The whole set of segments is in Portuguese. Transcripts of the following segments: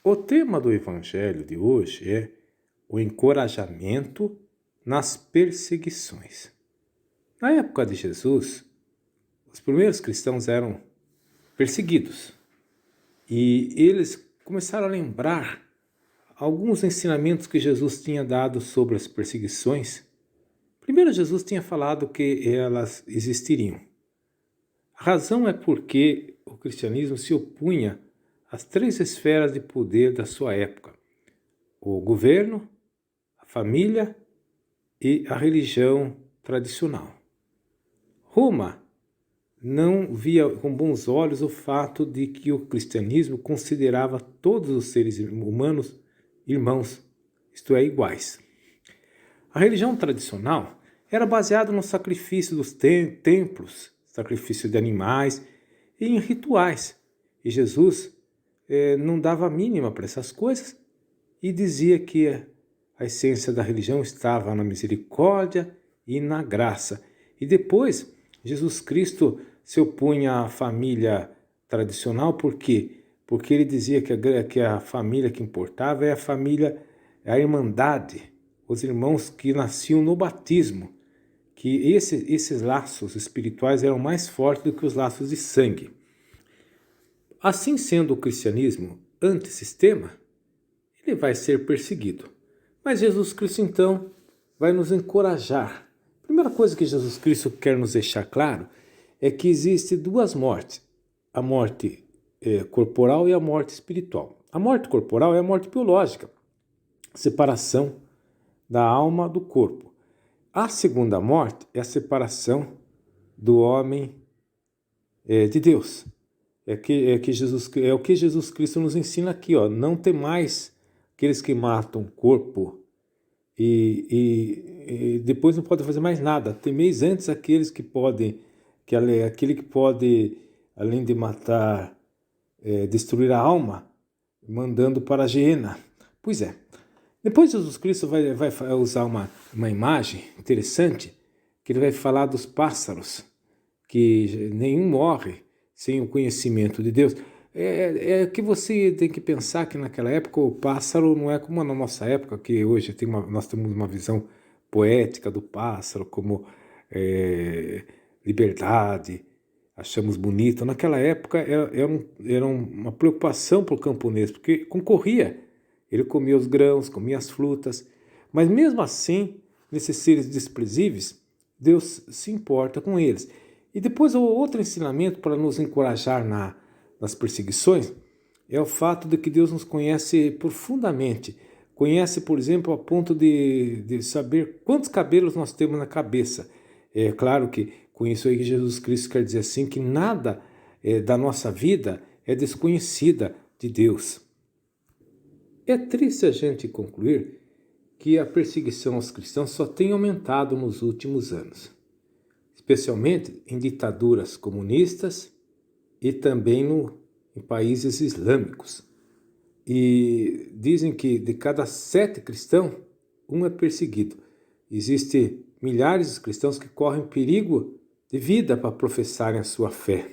O tema do evangelho de hoje é o encorajamento nas perseguições. Na época de Jesus, os primeiros cristãos eram perseguidos e eles começaram a lembrar alguns ensinamentos que Jesus tinha dado sobre as perseguições. Primeiro, Jesus tinha falado que elas existiriam. A razão é porque o cristianismo se opunha às três esferas de poder da sua época: o governo, a família e a religião tradicional. Roma não via com bons olhos o fato de que o cristianismo considerava todos os seres humanos irmãos, isto é, iguais. A religião tradicional era baseada no sacrifício dos templos, sacrifício de animais e em rituais. E Jesus não dava a mínima para essas coisas e dizia que a essência da religião estava na misericórdia e na graça. E depois, Jesus Cristo se opunha à família tradicional, por quê? Porque ele dizia que a família que importava é a família, a irmandade, os irmãos que nasciam no batismo, que esses laços espirituais eram mais fortes do que os laços de sangue. Assim sendo o cristianismo antissistema, ele vai ser perseguido. Mas Jesus Cristo, então, vai nos encorajar. A primeira coisa que Jesus Cristo quer nos deixar claro é que existe duas mortes. A morte corporal e a morte espiritual. A morte corporal é a morte biológica, separação da alma do corpo. A segunda morte é a separação do homem de Deus. É o que Jesus Cristo nos ensina aqui, ó. Não temais aqueles que matam o corpo e depois não podem fazer mais nada. Temeis antes aqueles que podem, aquele que pode, além de matar, destruir a alma, mandando para a geena. Pois é. Depois Jesus Cristo vai usar uma imagem interessante, que ele vai falar dos pássaros, que nenhum morre sem o conhecimento de Deus. É que você tem que pensar que naquela época o pássaro não é como na nossa época, que hoje nós temos uma visão poética do pássaro como liberdade, achamos bonito. Naquela época era uma preocupação para o camponês, porque concorria. Ele comia os grãos, comia as frutas, mas mesmo assim, nesses seres desprezíveis, Deus se importa com eles. E depois o outro ensinamento para nos encorajar nas perseguições é o fato de que Deus nos conhece profundamente. Conhece, por exemplo, a ponto de saber quantos cabelos nós temos na cabeça. É claro que com isso aí que Jesus Cristo quer dizer assim, que nada da nossa vida é desconhecida de Deus. É triste a gente concluir que a perseguição aos cristãos só tem aumentado nos últimos anos, especialmente em ditaduras comunistas e também em países islâmicos. E dizem que de cada 7 cristãos, um é perseguido. Existem milhares de cristãos que correm perigo de vida para professarem a sua fé.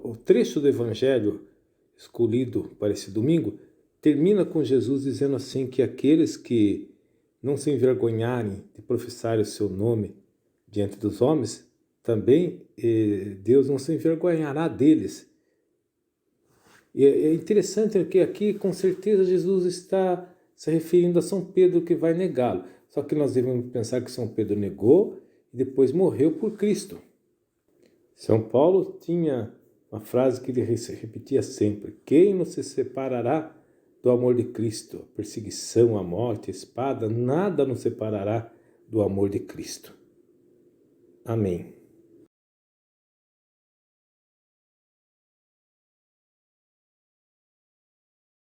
O trecho do Evangelho escolhido para esse domingo termina com Jesus dizendo assim que aqueles que não se envergonharem de professar o seu nome diante dos homens, também Deus não se envergonhará deles. E é interessante que aqui com certeza Jesus está se referindo a São Pedro que vai negá-lo. Só que nós devemos pensar que São Pedro negou e depois morreu por Cristo. São Paulo tinha uma frase que ele repetia sempre: quem nos separará do amor de Cristo? A perseguição, a morte, a espada, nada nos separará do amor de Cristo. Amém.